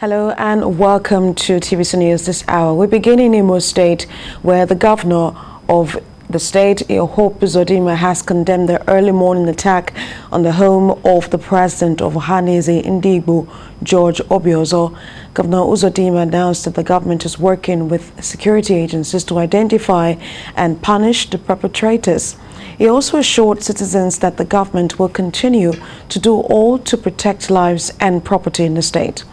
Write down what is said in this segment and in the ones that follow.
Hello and welcome to TVC News this hour. We begin in Imo State, where the governor of the state, Hope Uzodimma, has condemned the early morning attack on the home of the president of Ohanaeze Ndigbo, George Obiozor. Governor Uzodimma announced that the government is working with security agencies to identify and punish the perpetrators. He also assured citizens that the government will continue to do all to protect lives and property in the state.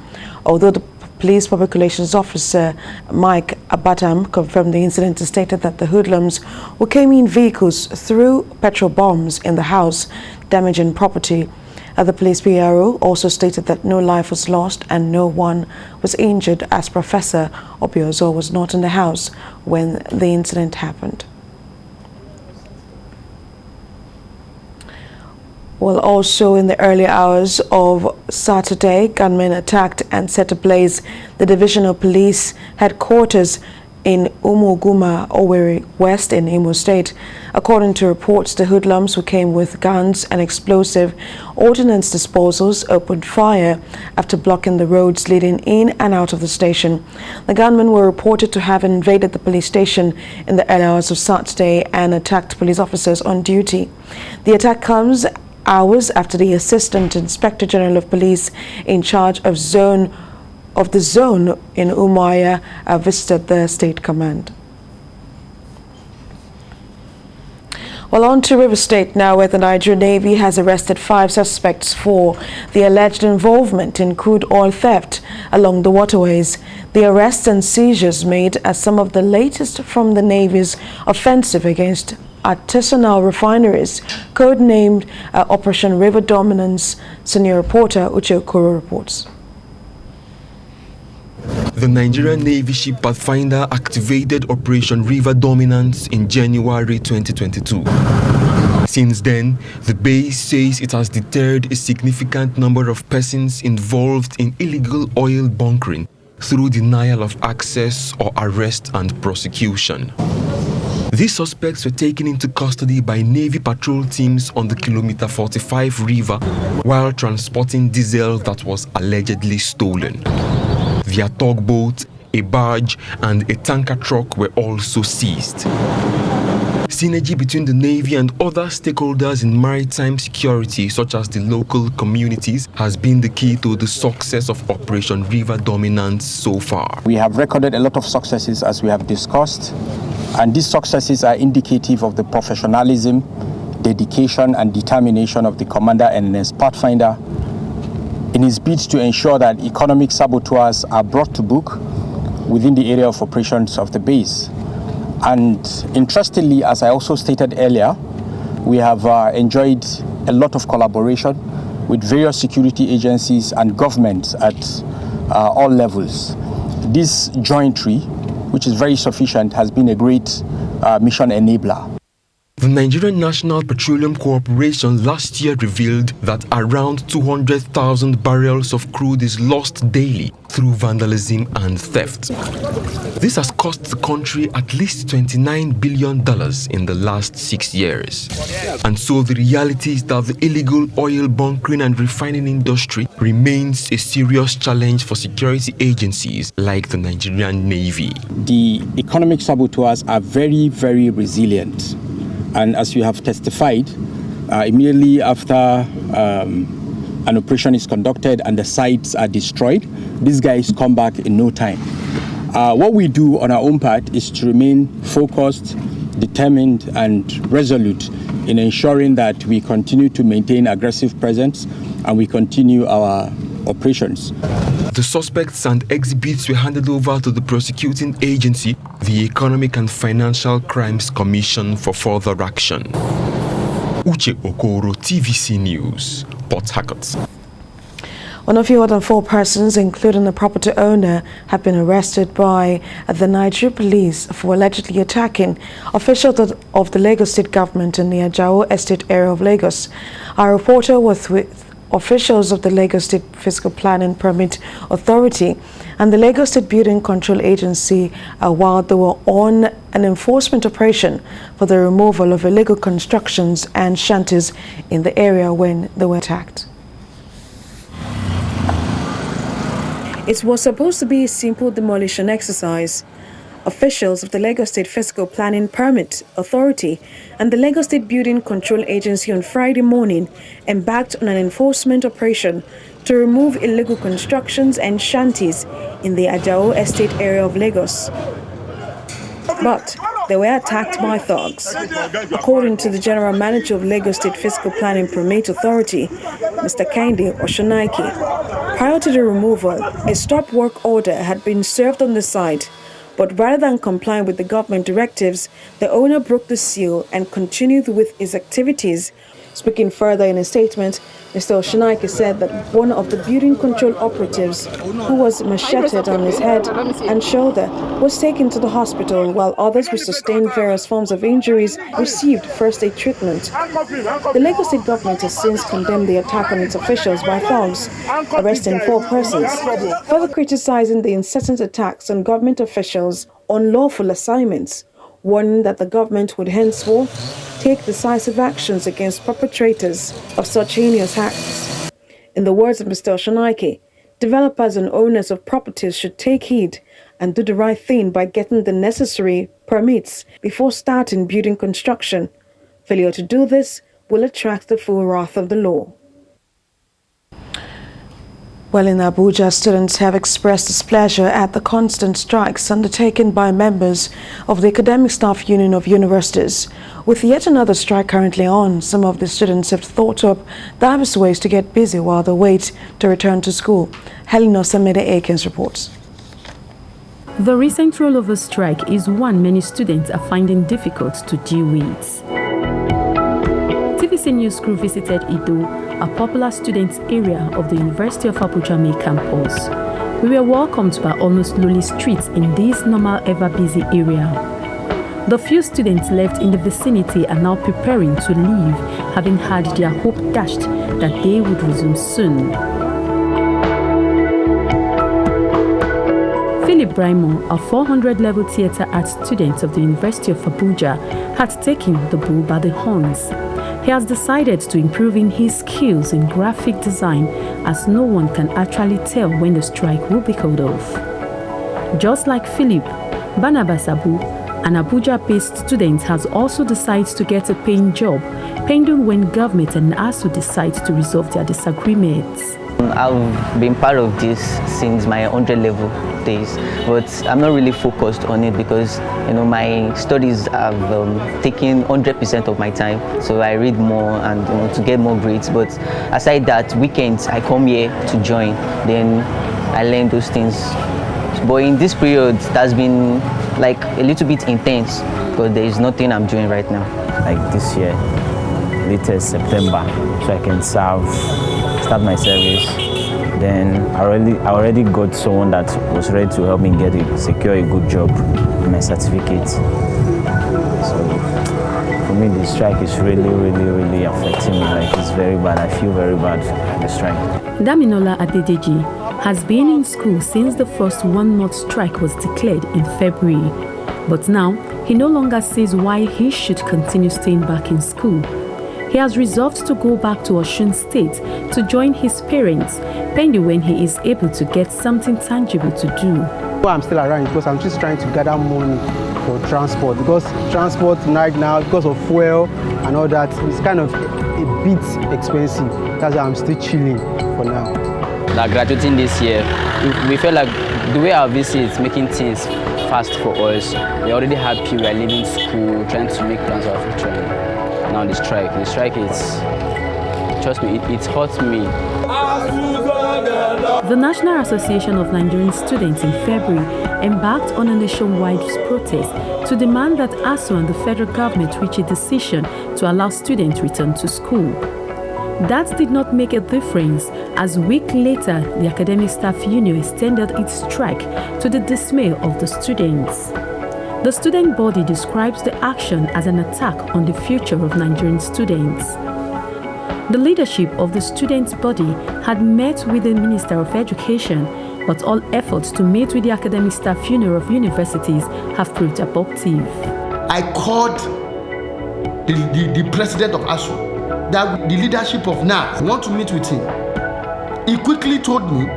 Although the Police Public Relations Officer Mike Abatam confirmed the incident, he stated that the hoodlums who came in vehicles threw petrol bombs in the house, damaging property. The police PRO also stated that no life was lost and no one was injured, as Professor Obiozor was not in the house when the incident happened. Well, also in the early hours of Saturday, gunmen attacked and set ablaze the Divisional Police Headquarters in Umuguma, Owerri West in Imo State. According to reports, the hoodlums who came with guns and explosive ordnance disposals opened fire after blocking the roads leading in and out of the station. The gunmen were reported to have invaded the police station in the early hours of Saturday and attacked police officers on duty. The attack comes hours after the Assistant Inspector General of Police in charge of the zone in Umuahia visited the state command. Well, on to River State now, where the Nigerian Navy has arrested 5 suspects for the alleged involvement in crude oil theft along the waterways. The arrests and seizures made are some of the latest from the Navy's offensive against artisanal refineries, codenamed Operation River Dominance. Senior reporter Uche Okoro reports. The Nigerian Navy ship Pathfinder activated Operation River Dominance in January 2022. Since then, the base says it has deterred a significant number of persons involved in illegal oil bunkering through denial of access or arrest and prosecution. These suspects were taken into custody by Navy patrol teams on the Kilometer 45 river while transporting diesel that was allegedly stolen. Their tugboat, a barge, and a tanker truck were also seized. Synergy between the Navy and other stakeholders in maritime security, such as the local communities, has been the key to the success of Operation River Dominance so far. We have recorded a lot of successes, as we have discussed, and these successes are indicative of the professionalism, dedication, and determination of the Commander NNS Pathfinder in his bid to ensure that economic saboteurs are brought to book within the area of operations of the base. And interestingly, as I also stated earlier, we have enjoyed a lot of collaboration with various security agencies and governments at all levels. This jointry, which is very sufficient, has been a great mission enabler. The Nigerian National Petroleum Corporation last year revealed that around 200,000 barrels of crude is lost daily through vandalism and theft. This has cost the country at least $29 billion in the last 6 years. And so the reality is that the illegal oil bunkering and refining industry remains a serious challenge for security agencies like the Nigerian Navy. The economic saboteurs are very, very resilient. And as you have testified, immediately after an operation is conducted and the sites are destroyed, these guys come back in no time. What we do on our own part is to remain focused, determined, and resolute in ensuring that we continue to maintain aggressive presence and we continue our operations. The suspects and exhibits were handed over to the prosecuting agency, the Economic and Financial Crimes Commission, for further action. Uche Okoro, TVC News, Port Harcourt. One of fewer than 4 persons, including the property owner, have been arrested by the Nigerian police for allegedly attacking officials of the Lagos State government in the Ajao Estate area of Lagos. Our reporter was with officials of the Lagos State Fiscal Planning Permit Authority and the Lagos State Building Control Agency while they were on an enforcement operation for the removal of illegal constructions and shanties in the area when they were attacked. It was supposed to be a simple demolition exercise. Officials of the Lagos State Physical Planning Permit Authority and the Lagos State Building Control Agency on Friday morning embarked on an enforcement operation to remove illegal constructions and shanties in the Ajao Estate area of Lagos. But they were attacked by thugs. According to the General Manager of Lagos State Physical Planning Permit Authority, Mr. Kehinde Oshonaike, prior to the removal, a stop work order had been served on the site. But rather than complying with the government directives, the owner broke the seal and continued with his activities. Speaking further in a statement, Mr. Oshonaike said that one of the building control operatives, who was macheted on his head and shoulder, was taken to the hospital, while others who sustained various forms of injuries received first aid treatment. The Lagos State government has since condemned the attack on its officials by thugs, arresting 4 persons, further criticizing the incessant attacks on government officials on lawful assignments, warning that the government would henceforth take decisive actions against perpetrators of such heinous acts. In the words of Mr. Oshonaike, developers and owners of properties should take heed and do the right thing by getting the necessary permits before starting building construction. Failure to do this will attract the full wrath of the law. Well, in Abuja, students have expressed displeasure at the constant strikes undertaken by members of the Academic Staff Union of Universities. With yet another strike currently on, some of the students have thought up diverse ways to get busy while they wait to return to school. Helena Samede Akins reports. The recent rollover strike is one many students are finding difficult to deal with. TVC News crew visited Ido, a popular students' area of the University of Abuja main campus. We were welcomed by almost lonely streets in this normal ever-busy area. The few students left in the vicinity are now preparing to leave, having had their hope dashed that they would resume soon. Philip Braimo, a 400-level theatre art student of the University of Abuja, had taken the bull by the horns. He has decided to improve in his skills in graphic design, as no one can actually tell when the strike will be called off. Just like Philip, Barnabas Abu, an Abuja-based student, has also decided to get a paying job, pending when government and ASU decide to resolve their disagreements. I've been part of this since my 100-level days, but I'm not really focused on it because my studies have taken 100% of my time, so I read more and to get more grades. But aside that, weekends I come here to join, then I learn those things. But in this period, it has been like a little bit intense because there is nothing I'm doing right now. Like this year, latest September, so I can start my service. Then I already got someone that was ready to help me secure a good job in my certificate. So for me, the strike is really affecting me. Like, it's very bad. I feel very bad for the strike. Daminola Adedeji has been in school since the first one-month strike was declared in February. But now, he no longer sees why he should continue staying back in school. He has resolved to go back to Osun State to join his parents, pending when he is able to get something tangible to do. I'm still around because I'm just trying to gather money for transport, because transport right now, because of fuel and all that, it's kind of a bit expensive. That's why I'm still chilling for now. Like graduating this year, we felt like the way our VC is making things fast for us. We're already happy, we're leaving school, trying to make plans for our future. Now the strike is, trust me, it hurts me. The National Association of Nigerian Students in February embarked on a nationwide protest to demand that ASU and the federal government reach a decision to allow students return to school. That did not make a difference, as a week later, the Academic Staff Union extended its strike to the dismay of the students. The student body describes the action as an attack on the future of Nigerian students. The leadership of the students' body had met with the Minister of Education, but all efforts to meet with the Academic Staff Union of Universities have proved abortive. I called the president of ASU, that the leadership of NAS want to meet with him. He quickly told me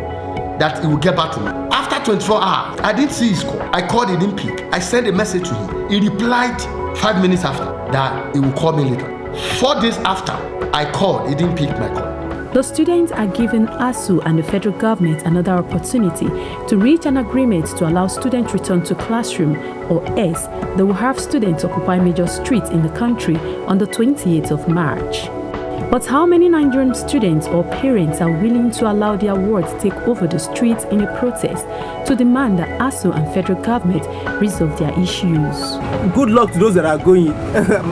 that he will get back to me. After 24 hours, I didn't see his call. I called, he didn't pick. I sent a message to him. He replied 5 minutes after that he will call me later. 4 days after I called, he didn't pick my call. The students are giving ASU and the federal government another opportunity to reach an agreement to allow students return to classroom, or else they will have students occupy major streets in the country on the 28th of March. But how many Nigerian students or parents are willing to allow their wards take over the streets in a protest to demand that ASU and federal government resolve their issues? Good luck to those that are going.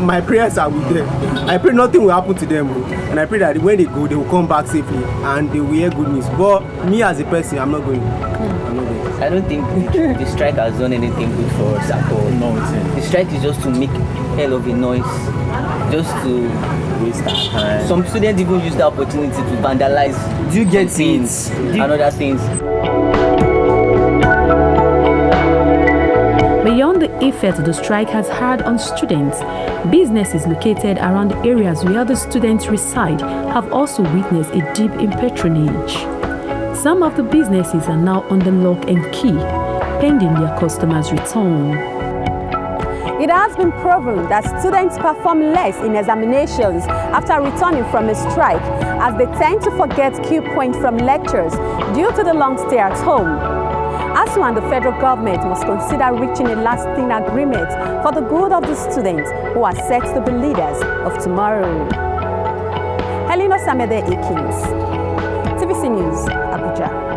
My prayers are with them. I pray nothing will happen to them, and I pray that when they go, they will come back safely and they will hear good news. But me as a person, I'm not going. I don't think the strike has done anything good for us at all. No, the strike is just to make hell of a noise, just to waste our time. Some students even use the opportunity to vandalize. Do you get things and other things? Beyond the effect the strike has had on students, businesses located around the areas where the students reside have also witnessed a dip in patronage. Some of the businesses are now under lock and key, pending their customers' return. It has been proven that students perform less in examinations after returning from a strike, as they tend to forget key points from lectures due to the long stay at home. ASU and the federal government must consider reaching a lasting agreement for the good of the students who are set to be leaders of tomorrow. Helena Samede Akins, TVC News, Abuja.